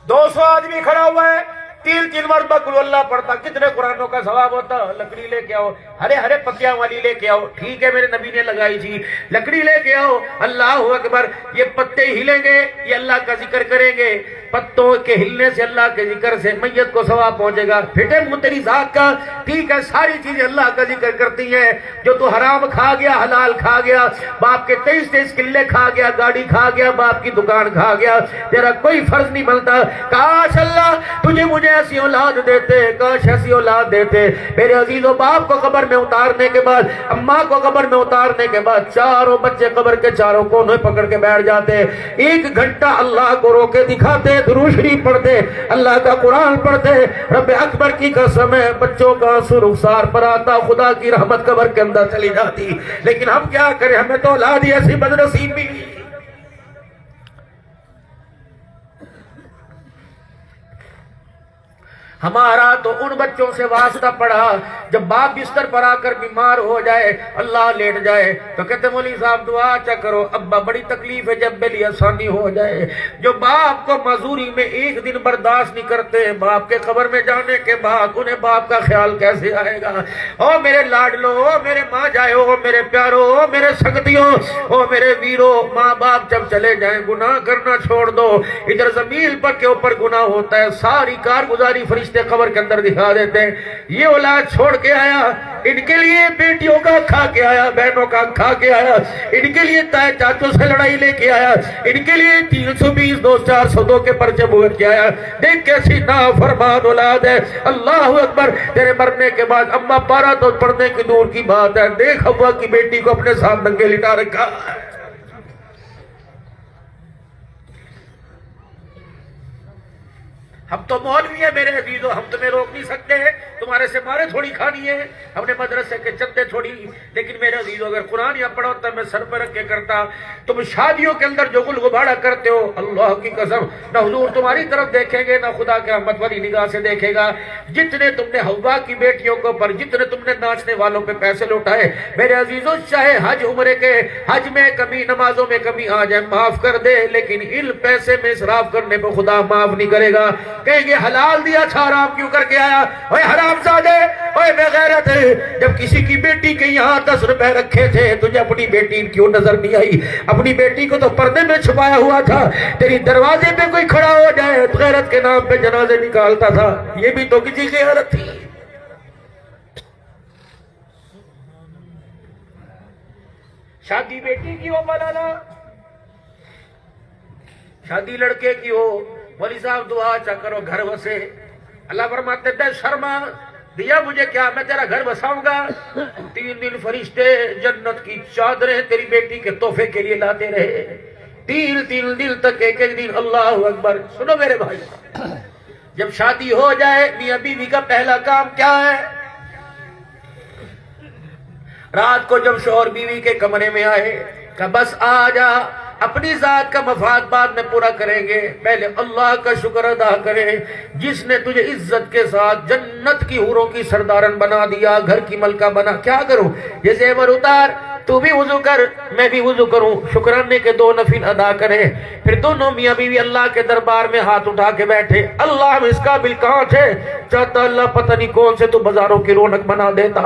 200 آدمی کھڑا ہوا ہے، 3 مرتبہ قل اللہ پڑھتا، کتنے قرآنوں کا ثواب ہوتا؟ لکڑی لے کے آؤ، ہرے پتیاں والی لے کے آؤ. ٹھیک ہے، میرے نبی نے لگائی تھی، لکڑی لے کے آؤ. اللہ اکبر. یہ پتے ہلیں گے، یہ اللہ کا ذکر کریں گے. پتوں کے ہلنے سے، اللہ کے ذکر سے میت کو ثواب پہنچے گا. پھٹے منہ تیری ذات کا. ٹھیک ہے، ساری چیزیں اللہ کا ذکر کرتی ہیں. جو تو حرام کھا گیا، حلال کھا گیا، باپ کے 23 قلعے کھا گیا، گاڑی کھا گیا، باپ کی دکان کھا گیا، تیرا کوئی فرض نہیں بنتا. کاش اللہ تجھے مجھے ایسی اولاد دیتے، کاش ایسی اولاد دیتے. میرے عزیزوں، باپ کو قبر میں اتارنے کے بعد، اماں کو قبر میں اتارنے کے بعد، چاروں بچے قبر کے چاروں کونے پکڑ کے بیٹھ جاتے. 1 گھنٹہ اللہ کو رو کے دکھاتے، درود شریف پڑھتے، اللہ کا قرآن پڑھتے. رب اکبر کی قسم ہے، بچوں کا آنسو رخسار پر آتا، خدا کی رحمت قبر کے اندر چلی جاتی. لیکن ہم کیا کریں؟ ہمیں تو اولاد ہی ایسی بدنصیب ملی. ہمارا تو ان بچوں سے واسطہ پڑا جب باپ بستر پر آ کر بیمار ہو جائے، اللہ لیٹ جائے تو کہتے مولوی صاحب دعا اچھا کرو، ابا بڑی تکلیف ہے، جب میری آسانی ہو جائے. جو باپ کو معذوری میں 1 دن برداشت نہیں کرتے، باپ کے قبر میں جانے کے بعد انہیں باپ کا خیال کیسے آئے گا؟ او میرے لاڈلو، او میرے ماں جائے، او میرے پیارو، او میرے سنگتیوں، او میرے ویرو، ماں باپ جب چلے جائیں گناہ کرنا چھوڑ دو. ادھر زمین پر کے اوپر گناہ ہوتا ہے، ساری کارگزاری فرشتے قبر کے اندر دکھا دیتے ہیں. یہ اولاد چھوڑ کے آیا، ان کے لیے بیٹیوں کا کھا کے آیا، بہنوں کا کھا کے آیا، ان کے لیے تائے چاچوں سے لڑائی لے کے آیا، ان کے لیے 320 402 کے پرچے بھگت کے آیا. دیکھ کیسی نافرمان اولاد ہے. اللہ اکبر. تیرے مرنے کے بعد اما پارا تو پڑھنے کی دور کی بات ہے، دیکھ حوا کی بیٹی کو اپنے ساتھ ننگے لٹا رکھا. ہم تو مولوی ہیں میرے عزیزو، ہم تمہیں روک نہیں سکتے، تمہارے سے مارے تھوڑی کھانی ہے، ہم نے مدرسے کے چندے چھوڑی. لیکن میرے عزیزو، اگر قرآن یا پڑھا ہوتا میں سر پر رکھ کے کرتا. تم شادیوں کے اندر جو گل غبارہ کرتے ہو، اللہ کی قسم نہ حضور تمہاری طرف دیکھیں گے، نہ خدا کے رحمت والی نگاہ سے دیکھے گا. جتنے تم نے حوا کی بیٹیوں کے اوپر، جتنے تم نے ناچنے والوں پہ پیسے لوٹائے، میرے عزیزو چاہے حج عمرے کے، حج میں کمی، نمازوں میں کمی آ جائے، معاف کر دے، لیکن ان پیسے میں اسراف کرنے پہ خدا معاف نہیں کرے گا. کہیں گے حلال دیا تھا، حرام کیوں کر کے آیا؟ اوے حرام زادے، اوے بے غیرت، جب کسی کی بیٹی کے یہاں 10 روپے رکھے تھے، تجھے اپنی بیٹی کیوں نظر نہیں آئی؟ اپنی بیٹی کو تو پردے میں چھپایا ہوا تھا. تیری دروازے پہ کوئی کھڑا ہو جائے تو غیرت کے نام پہ جنازے نکالتا تھا. یہ بھی تو کسی کی غیرت تھی. شادی بیٹی کی ہو مولانا، شادی لڑکے کی ہو، مولی صاحب دعا اچھا کرو گھر بسے. اللہ فرماتے ہیں شرما دیا مجھے کیا، میں تیرا گھر بساؤں گا. 3 دن فرشتے جنت کی چادریں تیری بیٹی کے تحفے کے لیے لاتے رہے. 3 دن تک، ایک دن. اللہ اکبر. سنو میرے بھائی، جب شادی ہو جائے میاں بیوی کا پہلا کام کیا ہے؟ رات کو جب شوہر بیوی کے کمرے میں آئے کہ بس آ جا، اپنی ذات کا مفاد بعد میں پورا کریں گے، پہلے اللہ کا شکر ادا کرے جس نے تجھے عزت کے ساتھ جنت کی حوروں کی سردارن بنا دیا، گھر کی ملکہ بنا۔ کیا کروں؟ یہ زیور اتار، تو بھی وضو کر، میں بھی وضو کروں، شکرانے کے 2 نفل ادا کرے۔ پھر دونوں میاں بیوی اللہ کے دربار میں ہاتھ اٹھا کے بیٹھے۔ اللہ ہم اس قابل کہاں تھے؟ چاہتا اللہ پتہ نہیں کون سے تو بازاروں کی رونق بنا دیتا،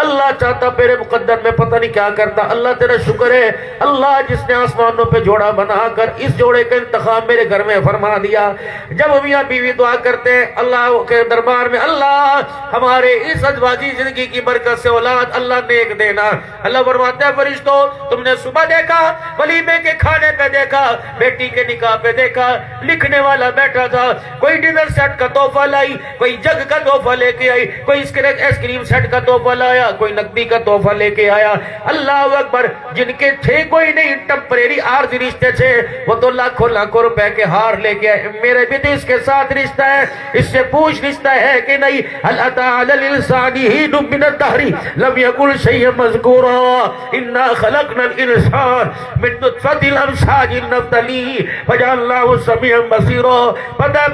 اللہ چاہتا میرے مقدر میں پتہ نہیں کیا کرتا۔ اللہ تیرا شکر ہے اللہ جس نے آسمانوں پہ جوڑا بنا کر اس جوڑے کا انتخاب میرے گھر میں فرما دیا۔ جب میاں بیوی دعا کرتے ہیں اللہ کے دربار میں، اللہ ہمارے اس ازواجی زندگی کی برکت سے اولاد اللہ نیک دینا۔ اللہ فرماتے ہیں فرشتوں تم نے صبح دیکھا، ولیمے کے کھانے پہ دیکھا، بیٹی کے نکاح پہ دیکھا، لکھنے والا بیٹھا تھا، کوئی ڈنر سیٹ کا تحفہ لائی، کوئی جگ کا تحفہ لے کے آئی، کوئی آئس کریم سیٹ کا تحفہ لایا، کوئی نقدی کا تحفہ لے کے آیا۔ اللہ اکبر، جن کے تھے کوئی نہیں ٹمپریری عارضی رشتے تھے وہ تو لاکھوں لاکھوں روپے کے ہار لے کے آئے۔ میرے بھی تو اس کے ساتھ رشتہ ہے، اس سے پوچھ رشتہ ہے کہ نہیں؟ هل اتى على الانسان حين من الدهر لم يكن شيئا مذكورا انا خلقنا الانسان من نطفة امشاج نبتليه فجعلناه سميعا بصيرا۔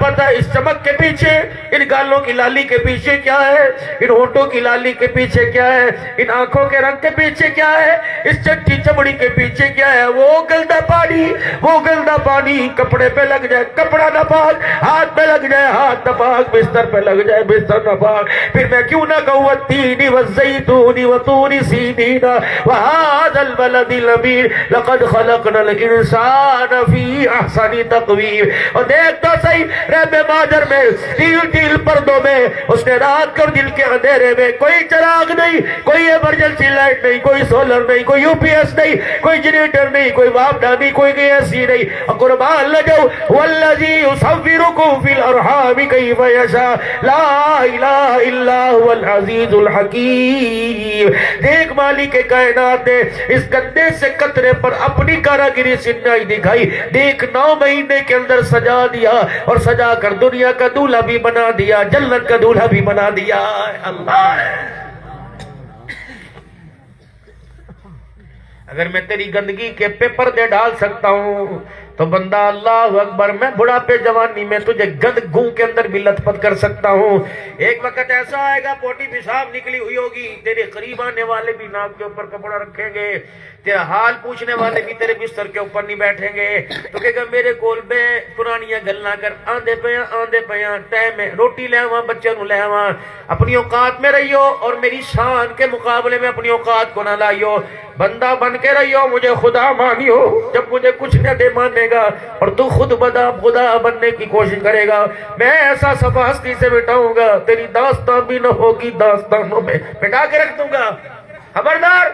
پتہ اس چمک کے پیچھے، ان گالوں کی لالی کے پیچھے کیا ہے، ان ہونٹوں کی لالی کے پیچھے کیا ہے، ان آنکھوں کے رنگ کے پیچھے کیا ہے، اس چٹی چمڑی کے پیچھے کیا ہے؟ وہ گلدا پانی کپڑے پہ لگ جائے کپڑا ناپاک، ہاتھ پہ لگ جائے ہاتھ ناپاک، بستر پہ لگ جائے بستر ناپاک۔ پھر میں کیوں نہ کہوں والتین والزیتون وطور سینین وہذا البلد الامین لقد خلقنا الانسان فی احسن تقویم۔ اور دیکھ تو صحیح رب مادر میں تیل پردوں میں اس نے رات کو دل کے اندھیرے میں کوئی چراغ نہیں، کوئی ایمرجنسی لائٹ نہیں، کوئی سولر نہیں، کوئی یو پی ایس نہیں، کوئی جنریٹر نہیں، کوئی وابڈا نہیں، کوئی گیسی نہیں۔ قربان لے جاؤ والذی یصورکم فی الارحام کیف یشاء لا الہ الا هو العزیز الحکیم۔ دیکھ مالک کائنات نے اس گندے سے قطرے پر اپنی کاراگری سے نہیں دکھائی، دیکھ 9 مہینے کے اندر سجا دیا، اور سجا کر دنیا کا دولہا بھی بنا دیا، جنت کا دولہا بھی بنا دیا۔ اللہ اگر میں تیری گندگی کے پہ پردے ڈال سکتا ہوں تو بندہ اللہ اکبر، میں بڑھاپے جوانی میں تجھے گند گوں کے اندر بھی لت پت کر سکتا ہوں۔ ایک وقت ایسا آئے گا پوٹی پیشاب نکلی ہوئی ہوگی، تیرے قریب آنے والے بھی ناک کے اوپر کپڑا رکھیں گے، تیرا حال پوچھنے والے بھی تیرے بستر کے اوپر نہیں بیٹھیں گے۔ تو کہے گا میرے کول بے پرانیاں گلاں کر، آندے پیاں ٹائم میں روٹی لے آواں، بچے نو لے آواں، اپنی اوقات میں رہیو اور میری شان کے مقابلے میں اپنی اوقات کو نہ لائیو۔ بندہ بن کے رہیو، مجھے خدا مانیو، جب مجھے کچھ نہ دے مانے گا اور تو خود خدا بننے کی کوشش کرے گا، میں ایسا صفحہ ہستی سے مٹاؤں گا تیری داستان بھی نہ ہوگی، داستانوں میں مٹا کے رکھ دوں گا۔ خبردار،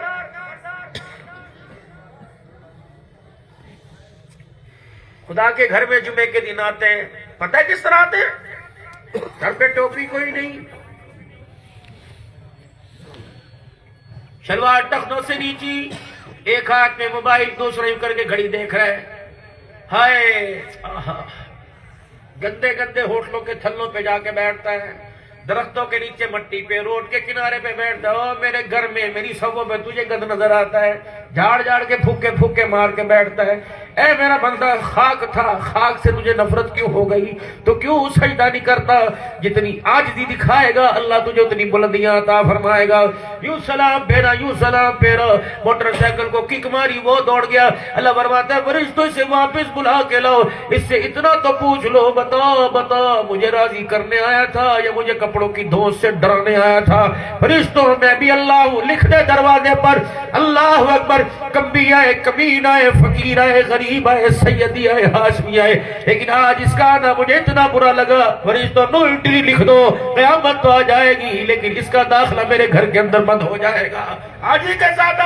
خدا کے گھر میں جمعے کے دن آتے ہیں، پتہ ہے کس طرح آتے ہیں؟ گھر پہ ٹوپی کوئی نہیں، شلوار ٹخنوں سے نیچی، ایک ہاتھ میں موبائل، دوسرا یوں کر کے گھڑی دیکھ رہا ہے۔ ہائے گندے گندے ہوٹلوں کے تھلوں پہ جا کے بیٹھتا ہے، درختوں کے نیچے مٹی پہ، روڈ کے کنارے پہ بیٹھتا ہے۔ او میرے گھر میں میری سبوں میں تجھے گند نظر آتا ہے، جھاڑ جھاڑ کے پھوکے مار کے بیٹھتا ہے۔ اے میرا بندہ، خاک تھا، خاک سے تجھے نفرت کیوں ہو گئی؟ تو کیوں سجدہ نہیں کرتا؟ جتنی عاجزی دکھائے گا اللہ تجھے اتنی بلندیاں عطا فرمائے گا۔ یوں سلام پھیرا، موٹر سائیکل کو کک ماری، وہ دوڑ گیا۔ اللہ فرماتا ہے فرشتوں سے واپس بلا کے لاؤ، اس سے اتنا تو پوچھ لو، بتا مجھے راضی کرنے آیا تھا یا مجھے کپڑوں کی دھوس سے ڈرانے آیا تھا؟ فرشتوں میں بھی اللہ ہوں، لکھ دے دروازے پر اللہ اکبر، کمی آئے، کمین آئے، فقیر آئے، غریب آئے، سیدی آئے، ہاشمی آئے، لیکن آج اس کا آنا مجھے اتنا برا لگا۔ فرشتوں نو الٹی لکھ دو، قیامت تو آ جائے گی لیکن اس کا داخلہ میرے گھر کے اندر بند ہو جائے گا۔ آج ہی کے ساتھ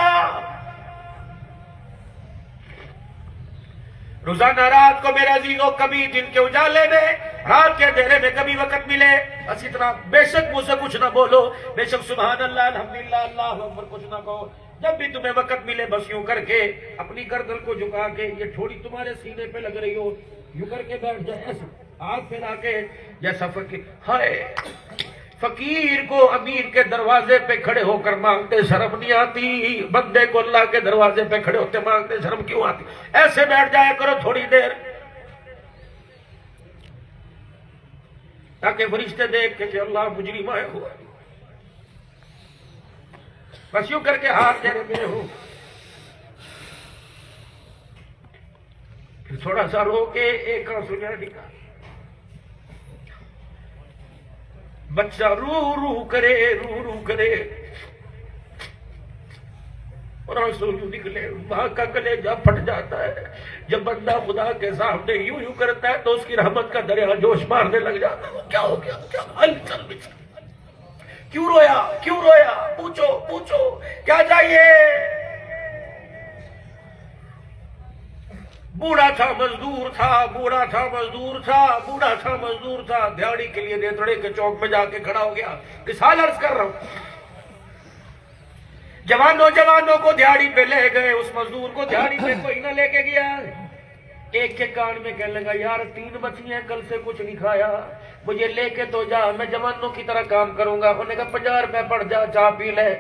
روزانہ رات کو میرے عزیزوں، کبھی دن کے اجالے میں، رات کے اندھیرے میں کبھی وقت ملے، بس اتنا، بے شک مجھ سے کچھ نہ بولو، بے شک سبحان اللہ الحمدللہ اللہ اکبر کچھ نہ کہو، جب بھی تمہیں وقت ملے بس یوں کر کے اپنی گردن کو جھکا کے، یہ ٹھوڑی تمہارے سینے پہ لگ رہی ہو، یوں کر کے بیٹھ جائے، ایسے ہاتھ پھیلا کے جیسا فقیر۔ ہائے فقیر کو امیر کے دروازے پہ کھڑے ہو کر مانگتے شرم نہیں آتی، بندے کو اللہ کے دروازے پہ کھڑے ہوتے مانگتے شرم کیوں آتی؟ ایسے بیٹھ جایا کرو تھوڑی دیر تاکہ فرشتے دیکھ کے کہ اللہ مجرم آئے ہوا، بس یوں کر کے ہاتھ تیرے میرے ہو، پھر تھوڑا سا رو کے ایک آنسو نکال، بچہ رو کرے اور آنسو یوں نکلے، ماں کا کلیجہ پھٹ جاتا ہے جب بندہ خدا کے سامنے یوں کرتا ہے تو اس کی رحمت کا دریا جوش مارنے لگ جاتا ہے۔ کیا ہو گیا؟ کیا ہلچل مچ گئی؟ کیوں رویا؟ پوچھو کیا چاہیے؟ بوڑھا تھا مزدور تھا دیہڑی کے لیے دیتڑے کے چوک میں جا کے کھڑا ہو گیا۔ مثال عرض کر رہا ہوں، جوانوں کو دیہڑی پہ لے گئے، اس مزدور کو دیہڑی پہ کوئی نہ لے کے گیا، ایک کے کان میں کہنے لگا یار 3 بچی ہیں، کل سے کچھ نہیں کھایا، مجھے لے کے تو جا، میں جوانوں کی طرح کام کروں گا۔ انہوں نے کہا 50 روپے پڑ جا، چاہ پی لے۔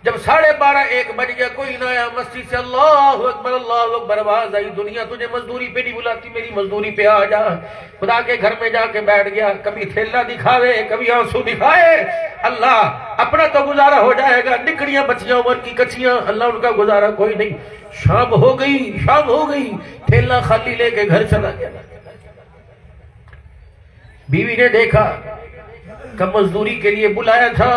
جب 12:30 1 بج گیا، کوئی نہ آیا، مسجد سے اللہ اکبر آواز آئی، دنیا تجھے مزدوری پہ نہیں بلاتی، میری مزدوری پہ آ جا۔ خدا کے گھر میں جا کے بیٹھ گیا، کبھی تھیلا دکھاوے، کبھی آنسو دکھائے، اللہ اپنا تو گزارا ہو جائے گا، نکڑیاں بچیاں عمر کی کچیاں، اللہ ان کا گزارا کوئی نہیں۔ شام ہو گئی، تھیلا خالی لے کے گھر چلا گیا۔ بیوی نے دیکھا کہ مزدوری کے لیے بلایا تھا،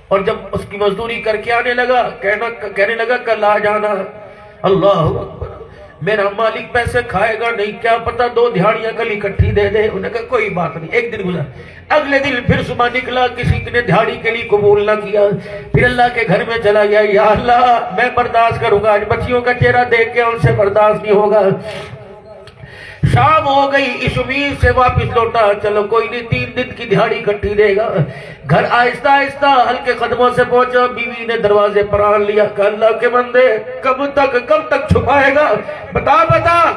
اور جب اس کی مزدوری کر کے آنے لگا کہنے لگا کل آ جانا۔ اللہ اکبر، میرا مالک پیسے کھائے گا نہیں، کیا پتا 2 دہاڑیاں کل اکٹھی دے دے۔ انہوں نے کہا کوئی بات نہیں۔ ایک دن گزرا، اگلے دن پھر صبح نکلا، کسی نے دہاڑی کے لیے قبول نہ کیا، پھر اللہ کے گھر میں چلا گیا، یا اللہ میں برداشت کروں گا، آج بچیوں کا چہرہ دیکھ کے ان سے برداشت نہیں ہوگا۔ شام ہو گئی، اس امید سے واپس لوٹا، چلو کوئی نہیں 3 دن کی دہاڑی کٹی دے گا۔ گھر آہستہ ہلکے قدموں سے پہنچا، بیوی نے دروازے پر آن لیا کہ اللہ کے بندے کب تک چھپائے گا، بتا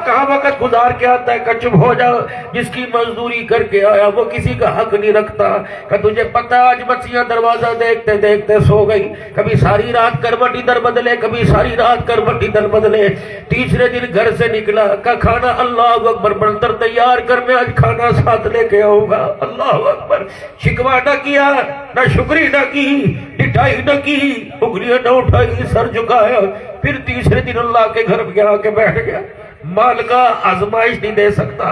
کہاں وقت گزار کے آتا ہے کہ چپ ہو جا، جس کی مزدوری کر کے آیا وہ کسی کا حق نہیں رکھتا، کہ تجھے پتا آج بچیاں دروازہ دیکھتے سو گئی، کبھی ساری رات کروٹ ادھر بدلے، کبھی ساری رات کروٹ ادھر بدلے۔ تیسرے دن گھر سے نکلا کہ کھانا اللہ اکبر برتن تیار کر، میں آج کھانا ساتھ لے کے آؤں گا۔ اللہ اکبر، شکوہ نہ کیا، نہ شکری نہ کی، ڈٹائی نہ کی، انگلیاں نہ اٹھائی، سر جھکایا۔ پھر تیسرے دن اللہ کے گھر میں آ کے بیٹھ گیا۔ مال کا آزمائش نہیں دے سکتا،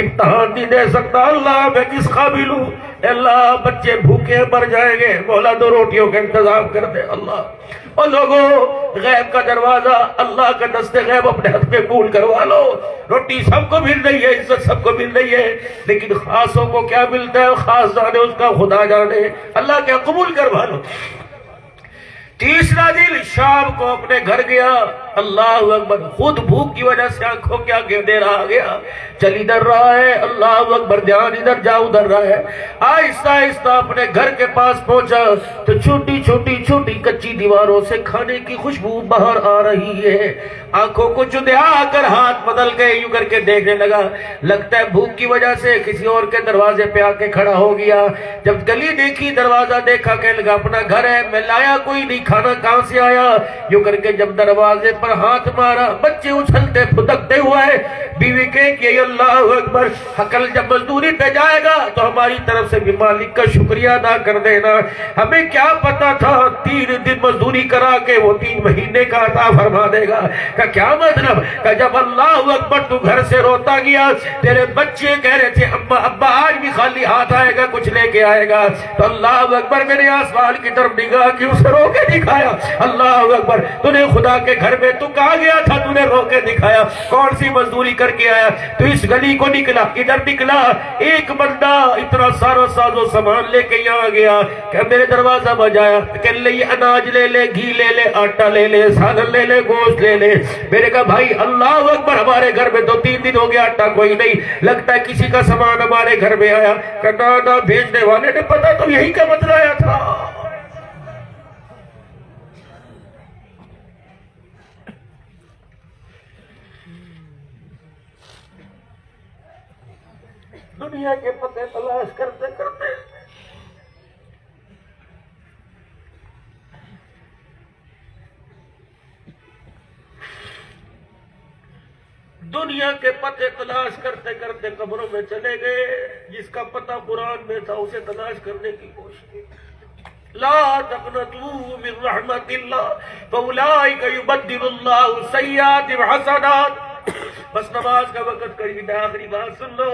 امتحان نہیں دے سکتا، اللہ میں کس قابل ہوں؟ اللہ بچے بھوکے مر جائیں گے، مولا 2 روٹیوں کا انتظام کر دے۔ اللہ اور لوگوں، غیب کا دروازہ، اللہ کا دست غیب اپنے ہاتھ میں قبول کروا لو۔ روٹی سب کو مل رہی ہے، عزت سب کو مل رہی ہے، لیکن خاصوں کو کیا ملتا ہے خاص جانے، اس کا خدا جانے۔ اللہ کیا قبول کروا لو۔ تیسرا دن شام کو اپنے گھر گیا، اللہ اکبر، خود بھوک کی وجہ سے آنکھوں کیا اندھیرا آ گیا، چل ادھر رہا ہے، اللہ اکبر، دھیان ادھر جا ادھر رہا ہے۔ آہستہ اپنے گھر کے پاس پہنچا تو چھوٹی کچی دیواروں سے کھانے کی خوشبو باہر آ رہی ہے۔ آنکھوں کو چندیا کر ہاتھ بدل گئے، یوں کر کے دیکھنے لگا، لگتا ہے بھوک کی وجہ سے کسی اور کے دروازے پہ آ کے کھڑا ہو گیا۔ جب گلی دیکھی، دروازہ دیکھا، کہنے لگا اپنا گھر ہے، میں لایا کوئی نہیں، کھانا کہاں سے آیا؟ یوں کر کے جب دروازے پر ہاتھ مارا، بچے اچھلتے پھدکتے ہوئے، بیوی کہے کہ اللہ اکبر، کل جب مزدوری پہ جائے گا تو ہماری طرف سے بھی مالک کا شکریہ ادا کر دینا، ہمیں کیا پتا تھا 3 دن مزدوری کرا کے وہ 3 مہینے کا عطا فرما دے گا۔ کہ کیا مطلب؟ کہ جب اللہ اکبر تو گھر سے روتا گیا، تیرے بچے کہہ رہے تھے اما ابا آج بھی خالی ہاتھ آئے گا، کچھ لے کے آئے گا، تو اللہ اکبر میں نے آسمان کی طرف نگاہ کی، اسے رو کے دکھایا۔ اللہ اکبر، تو نے خدا کے گھر میں تو کہاں گیا تھا، تو نے رو کے دکھایا، کون سی مزدوری کر کے آیا؟ تو اس گلی کو نکلا، ادھر نکلا، ایک بندہ اتنا سارا ساز و سامان لے کے یہاں گیا کہ میرے دروازہ بجایا، کہ لے اناج لے لے، گھی لے لے، آٹا لے لے، سالن لے لے، گوشت لے لے۔ میں نے کہا بھائی اللہ اکبر، ہمارے گھر میں 2-3 دن ہو گیا آٹا کوئی نہیں، لگتا ہے کسی کا سامان ہمارے گھر میں آیا۔ کہ نہ بھیجنے والے نے پتا تو یہی کا بتلایا تھا۔ دنیا کے پتے تلاش کرتے کرتے دنیا کے پتے تلاش کرتے کرتے قبروں میں چلے گئے، جس کا پتہ قرآن میں تھا اسے تلاش کرنے کی کوشش کی۔ لا تقنطوا من رحمت اللہ فاولئک یبدل اللہ السیئات حسنات۔ بس نماز کا وقت قریب ہے، آخری بات سن لو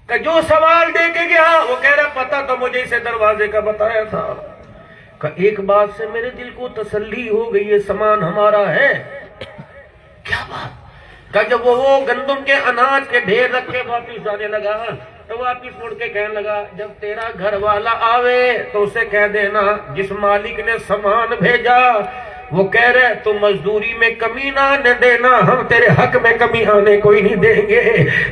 کہ جو سوال دے کے گیا وہ کہہ رہا پتہ تو مجھے اسے دروازے کا بتایا تھا، کہ ایک بات سے میرے دل کو تسلی ہو گئی، یہ سامان ہمارا ہے۔ کیا بات؟ کہ جب وہ گندم کے اناج کے ڈھیر رکھ کے واپس آنے لگا تو واپس مڑ کے کہنے لگا جب تیرا گھر والا آوے تو اسے کہہ دینا جس مالک نے سامان بھیجا وہ کہہ رہے تو مزدوری میں کمی نہ آنے دینا، ہم تیرے حق میں کمی آنے کوئی نہیں دیں گے،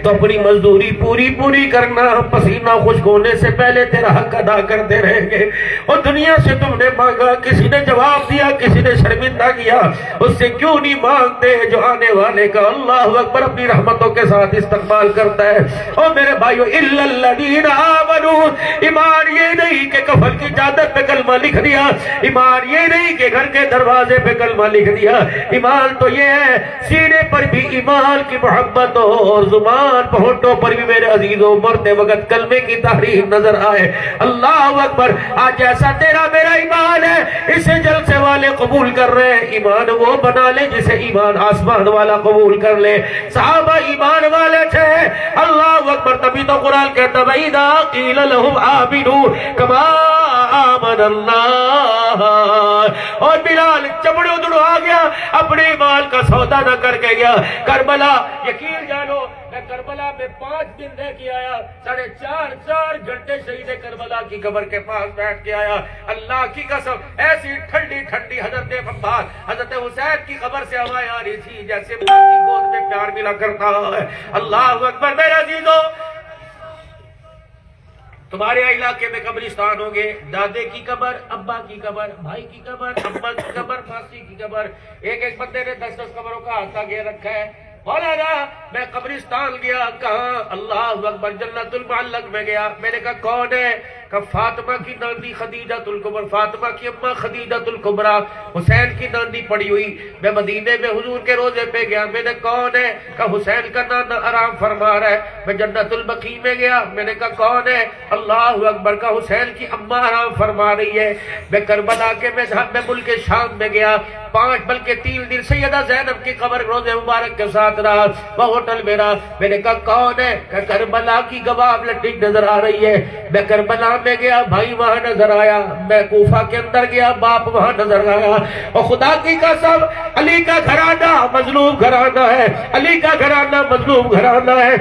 تو اپنی مزدوری پوری کرنا، پسینہ خشک ہونے سے پہلے تیرا حق ادا کرتے رہیں گے۔ اور دنیا سے تم نے مانگا، کسی نے جواب دیا، کسی نے شرمندہ کیا، اس سے کیوں نہیں مانگتے جو آنے والے کا اللہ اکبر اپنی رحمتوں کے ساتھ استقبال کرتا ہے۔ اور میرے بھائیو الا الذین آمنوا، ایمان یہ نہیں کہ کفن کی چادر پہ کلمہ لکھ دیا، ایمان یہ نہیں کہ گھر کے دروازے پہ کلمہ لکھ دیا، ایمان تو یہ ہے سینے پر بھی ایمان کی محبت ہو اور زبان پہ ہونٹوں پر بھی میرے عزیزوں مرتے وقت کلمے کی تحریر نظر آئے۔ اللہ اکبر، آج جیسا تیرا میرا ایمان ہے اسے جلسے والے قبول کر رہے ہیں، ایمان وہ بنا لے جسے ایمان آسمان والا قبول کر لے۔ صحابہ ایمان والے تھے، اللہ اکبر، تبھی تو قرآن کہتا وَإِذَا قِيلَ لَهُمْ آمِنُوا كَمَا آمَنَ اللَّهُ، اور بلال چمڑے ادڑ آ گیا، اپنے مال کا سودا نہ کر کے گیا کربلا۔ یقین جانو میں کربلا میں 5 دن رہ کے آیا، 4.5 گھنٹے شہید کربلا کی قبر کے پاس بیٹھ کے آیا، اللہ کی قسم ایسی ٹھنڈی ٹھنڈی حضرت حسین کی قبر سے ہوائیں آ رہی تھی جیسے ماں کی گود میں پیار ملا کرتا ہے۔ اللہ اکبر میرے عزیزو، تمہارے علاقے میں قبرستان ہوں گے، دادے کی قبر، ابا کی قبر، بھائی کی قبر، اماں کی قبر، ماسی کی قبر، ایک بندے نے 10 قبروں کا ہاتھ آگے رکھا ہے۔ مولانا میں قبرستان گیا، کہاں؟ اللہ اکبر، جنت المعلق میں گیا، میں نے کہا کون ہے؟ کہ فاطمہ کی ناندی خدیجۃ الکبریٰ، فاطمہ کی اماں خدیجۃ الکبریٰ، حسین کی ناندی پڑی ہوئی۔ میں مدینے میں حضور کے روزے پہ گیا، میں نے کون ہے؟ کہ حسین کا نانا آرام فرما رہا ہے۔ میں جنت البقیع میں گیا، میں نے کہا کون ہے؟ اللہ اکبر، کا حسین کی اماں آرام فرما رہی ہے۔ میں کربلا کے میں ملک شام میں گیا، 5 بلکہ 3 دن سیدہ زینب کی قبر روزے مبارک کے ساتھ رہا، وہ ہوٹل میرا۔ میں نے کہا کون ہے؟ کہ کربلا کی گواہ لٹی نظر آ رہی ہے۔ میں کربلا میں گیا، بھائی وہاں نظر آیا۔ میں کوفہ کے اندر گیا، باپ وہاں نظر آیا۔ اور خدا کی قسم علی کا گھرانہ مظلوم گھرانہ ہے، علی کا گھرانہ مظلوم گھرانہ ہے۔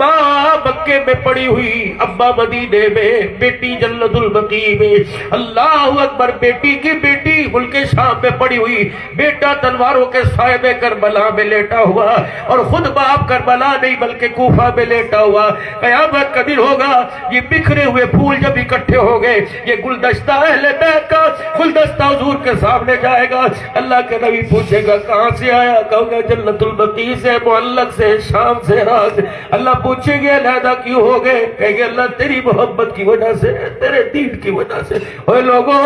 ماں مکے میں پڑی ہوئی، ابا مدینے میں، بیٹی جنت البقیع میں۔ اللہ اکبر، بیٹی کی بیٹی ملک شام میں پڑی ہوئی، بیٹا تلواروں کے سائے میں کربلا میں لیٹا ہوا، اور خود باپ کربلا نہیں بلکہ کوفہ میں لیٹا ہوا۔ قیامت کا دن ہوگا، یہ بکھرے ہوئے پھول جب اکٹھے ہو گئے، یہ گلدستہ اہل بیت کا گلدستہ حضور کے سامنے جائے گا۔ اللہ کے نبی پوچھے گا کہاں سے آیا؟ کہو گا جنت البقیع سے، معلق سے، شام سے، رات۔ اللہ پوچھیں گے علیحدہ کیوں ہو گئے؟ کہیں گے اللہ تیری محبت کی وجہ سے، تیرے دین کی وجہ سے۔ اوے لوگوں،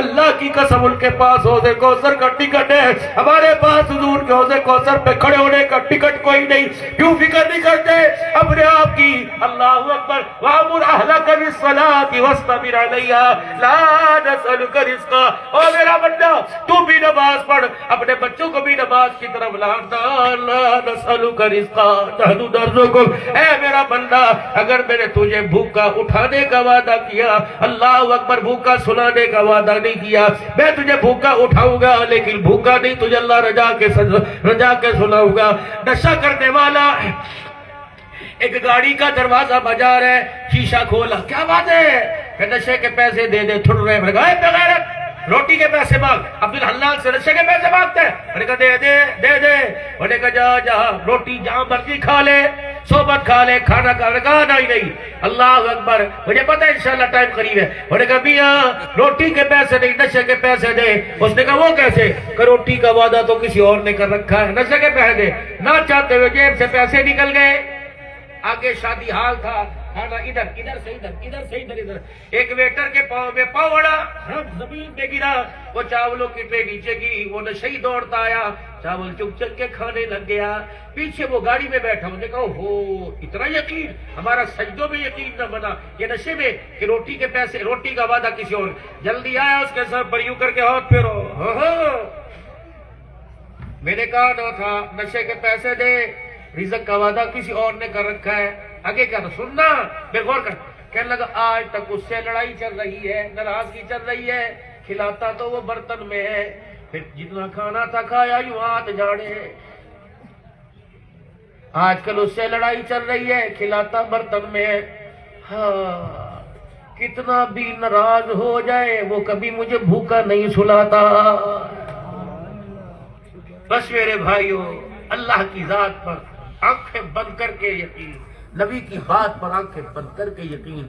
اللہ کی قسم ان کے پاس حوض کوثر کا ٹکٹ ہے، ہمارے پاس حضور کے حوض کوثر پہ کھڑے ہونے کا ٹکٹ کوئی نہیں۔ کیوں فکر نہیں کرتے اپنے آپ کی؟ اللہ اکبر، وَأَمُرْ أَهْلَكَ بِالصَّلَاةِ وَاصْطَبِرْ عَلَيْهَا لَا نَسْأَلُكَ رِزْقًا۔ او میرا بندہ، تو بھی نماز پڑھ، اپنے بچوں کو بھی نماز کی طرف لانا۔ لَا نَسْأَلُكَ رِزْقًا نَحْنُ نَرْزُقُكَ۔ اے میرا بندہ، اگر میں نے تجھے بھوکا اٹھانے کا وعدہ کیا، اللہ اکبر، بھوکا سلانے کا وعدہ نہیں کیا، میں تجھے بھوکا اٹھاؤں گا لیکن بھوکا نہیں تجھے اللہ رجا کے سلاؤں گا۔ نشہ کرنے والا ایک گاڑی کا دروازہ بجا رہا ہے، شیشہ کھولا، کیا بات ہے؟ کہ نشے کے پیسے دے دے، تھڑ رہے، میں کہا بغیرت، روٹی کے پیسے مانگ۔ عبدالحلال سے نشے کے پیسے مانگتے ہیں، میں نے کہا دے دے دے دے، میں نے کہا جا روٹی جہاں مرضی کھا لے، صحبت کھا لے، کھانا کھا لے، کہا نہیں۔ اللہ اکبر، مجھے پتہ ہے انشاءاللہ ٹائم قریب ہے۔ میں نے کہا میاں روٹی کے پیسے نہیں، نشے کے پیسے دے۔ اس نے کہا وہ کیسے؟ کہ روٹی کا وعدہ تو کسی اور نے کر رکھا ہے، نشے کے پیسے دے۔ نہ چاہتے ہوئے جیب سے پیسے نکل گئے، آگے شادی حال تھا، کھانا ادھر ادھر سے ادھر ادھر سے ادھر ادھر ایک ویٹر کے پاؤں میں پاؤ اڑا زمین پہ گرا وہ چاولوں کی ٹرے نیچے گری وہ نشئی دوڑتا آیا چاول چک چک کے کھانے لگ گیا پیچھے وہ گاڑی میں بیٹھا انہوں نے کہا ہو اتنا یقین ہمارا سجدوں میں یقین نہ بنا یہ نشے میں کہ روٹی کے پیسے روٹی کا وعدہ کسی اور جلدی آیا اس کے سر پر یوں کر کے ہاتھ پھیرو میں نے کہا نہ تھا نشے کے پیسے دے رزق کا وعدہ کسی اور نے کر رکھا ہے آگے کیا سننا بے غور کر کہنے لگا آج تک اس سے لڑائی چل رہی ہے ناراضگی چل رہی ہے کھلاتا تو وہ برتن میں ہے پھر جتنا کھانا تھا کھایا یوں ہاتھ جھاڑے آج کل اس سے لڑائی چل رہی ہے کھلاتا برتن میں ہے ہاں کتنا بھی ناراض ہو جائے وہ کبھی مجھے بھوکا نہیں سلاتا بس میرے بھائیوں اللہ کی ذات پر آنکھیں بند کر کے یقین نبی کی بات پر آنکھیں بند کر کے یقین